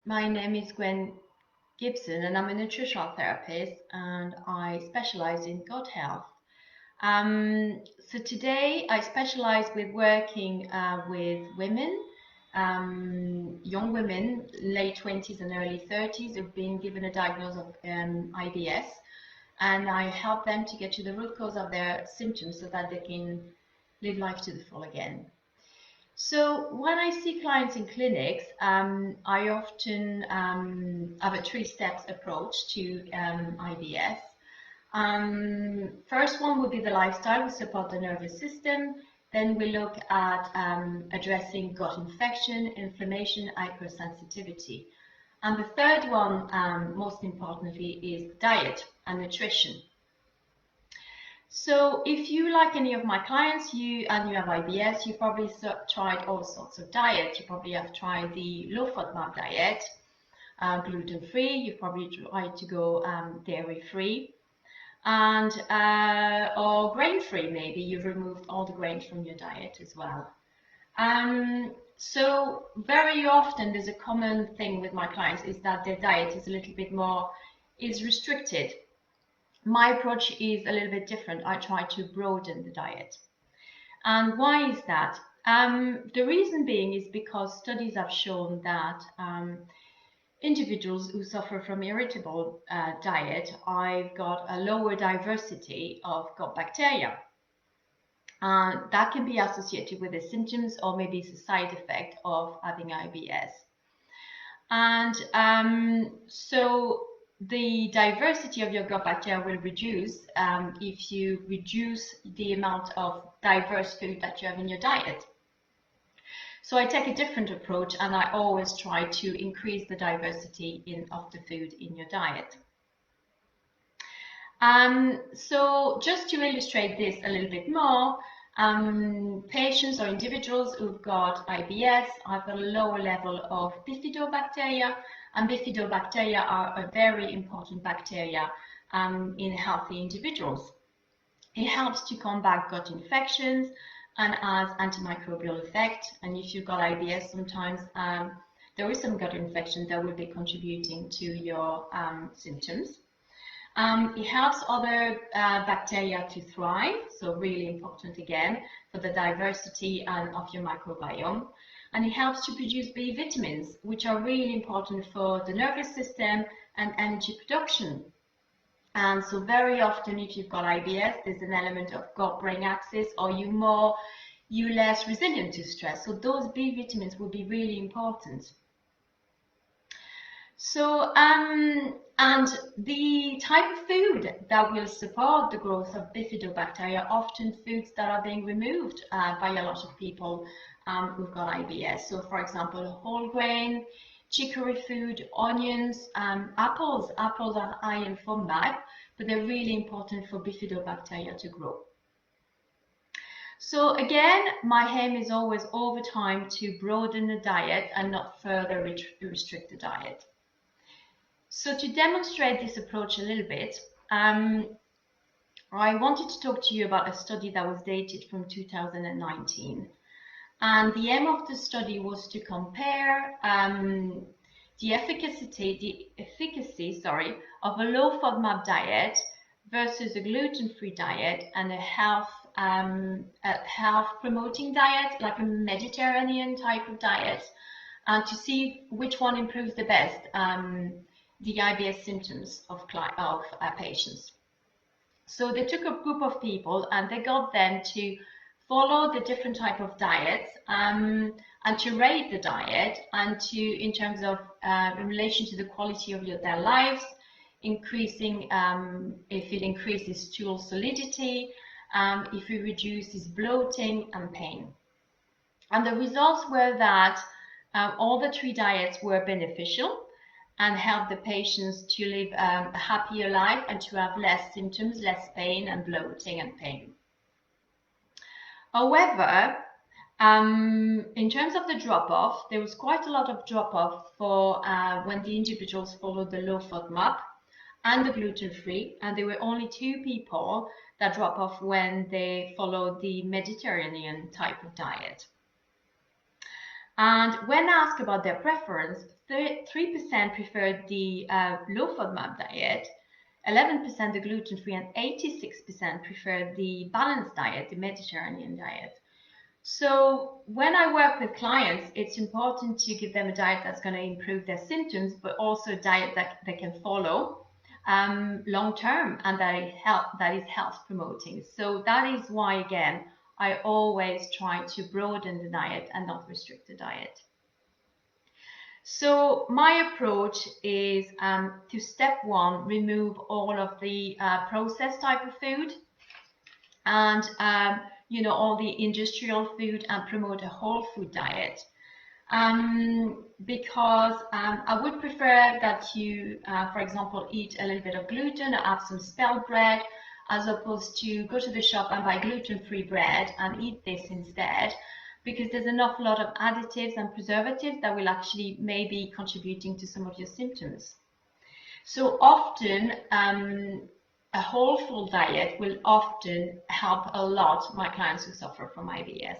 My name is Gwen Gibson and I'm a nutritional therapist and I specialize in gut health. So today I specialize with working with women, young women, late 20s and early 30s who've been given a diagnosis of IBS, and I help them to get to the root cause of their symptoms so that they can live life to the full again. So when I see clients in clinics, I often have a three-steps approach to IBS. First one would be the lifestyle. We support the nervous system. Then we look at addressing gut infection, inflammation, hypersensitivity. And the third one, most importantly, is diet and nutrition. So if you, like any of my clients, you have IBS, you probably tried all sorts of diets. You probably have tried the low FODMAP diet, gluten-free. You've probably tried to go dairy-free, and or grain-free. Maybe you've removed all the grains from your diet as well. So very often there's a common thing with my clients is that their diet is a little bit more restricted. My approach is a little bit different. I try to broaden the diet. And why is that? The reason being is because studies have shown that individuals who suffer from irritable diet, I've got a lower diversity of gut bacteria. That can be associated with the symptoms or maybe it's a side effect of having IBS. And so the diversity of your gut bacteria will reduce if you reduce the amount of diverse food that you have in your diet. So I take a different approach and I always try to increase the diversity of the food in your diet. So just to illustrate this a little bit more, patients or individuals who've got IBS have got a lower level of bifidobacteria, and bifidobacteria are a very important bacteria in healthy individuals. It helps to combat gut infections and has antimicrobial effect. And if you've got IBS, sometimes there is some gut infection that will be contributing to your symptoms. It helps other bacteria to thrive, so really important again for the diversity of your microbiome. And it helps to produce B vitamins, which are really important for the nervous system and energy production. And so very often if you've got IBS, there's an element of gut-brain axis, or you're less resilient to stress. So those B vitamins will be really important. So, and the type of food that will support the growth of bifidobacteria are often foods that are being removed by a lot of people who've got IBS. So, for example, whole grain, chicory food, onions, apples. Apples are high in FODMAP, but they're really important for bifidobacteria to grow. So again, my aim is always over time to broaden the diet and not further restrict the diet. So to demonstrate this approach a little bit, I wanted to talk to you about a study that was dated from 2019. And the aim of the study was to compare the efficacy of a low FODMAP diet versus a gluten-free diet and a health promoting diet, like a Mediterranean type of diet, to see which one improves the best the IBS symptoms of patients. So they took a group of people and they got them to follow the different type of diets and to rate the diet and to, in terms of in relation to the quality of their lives, increasing if it increases stool solidity, if it reduces bloating and pain. And the results were that all the three diets were beneficial and help the patients to live a happier life and to have less symptoms, less pain and bloating and pain. However, in terms of the drop-off, there was quite a lot of drop-off for when the individuals followed the low FODMAP and the gluten-free, and there were only 2 people that drop off when they followed the Mediterranean type of diet. And when asked about their preference, 3% preferred the low FODMAP diet, 11% the gluten-free, and 86% preferred the balanced diet, the Mediterranean diet. So when I work with clients, it's important to give them a diet that's going to improve their symptoms, but also a diet that they can follow long term and that is health promoting. So that is why, again, I always try to broaden the diet and not restrict the diet. So my approach is to step one, remove all of the processed type of food and all the industrial food and promote a whole food diet. Because I would prefer that you, for example, eat a little bit of gluten or have some spelt bread, as opposed to go to the shop and buy gluten-free bread and eat this instead, because there's an awful lot of additives and preservatives that will actually maybe contributing to some of your symptoms. So often, a whole food diet will often help a lot my clients who suffer from IBS.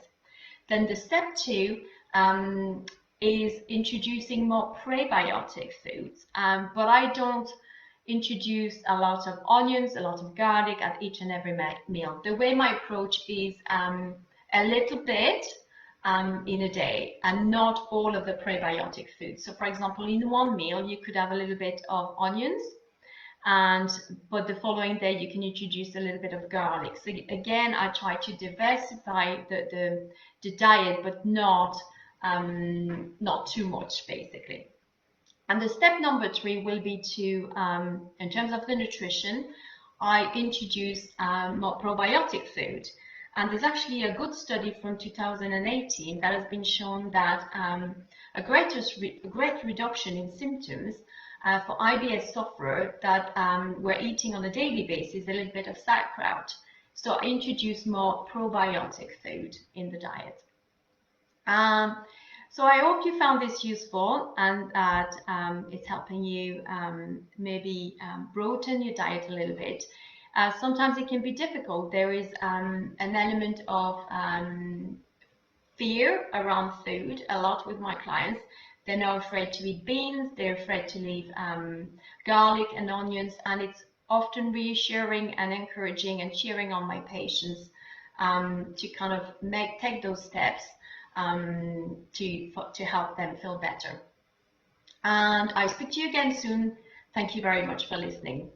Then the step two is introducing more prebiotic foods, but I don't introduce a lot of onions, a lot of garlic at each and every meal. The way my approach is a little bit in a day and not all of the prebiotic foods. So for example, in one meal, you could have a little bit of onions, but the following day you can introduce a little bit of garlic. So again, I try to diversify the diet, but not too much, basically. And the step number 3 will be to, in terms of the nutrition, I introduce more probiotic food. And there's actually a good study from 2018 that has been shown that a great reduction in symptoms for IBS sufferers that were eating on a daily basis a little bit of sauerkraut. So I introduce more probiotic food in the diet. So I hope you found this useful and that it's helping you maybe broaden your diet a little bit. Sometimes it can be difficult. There is an element of fear around food a lot with my clients. They're now afraid to eat beans, they're afraid to leave garlic and onions, and it's often reassuring and encouraging and cheering on my patients to kind of take those steps to help them feel better. And I speak to you again soon. Thank you very much for listening.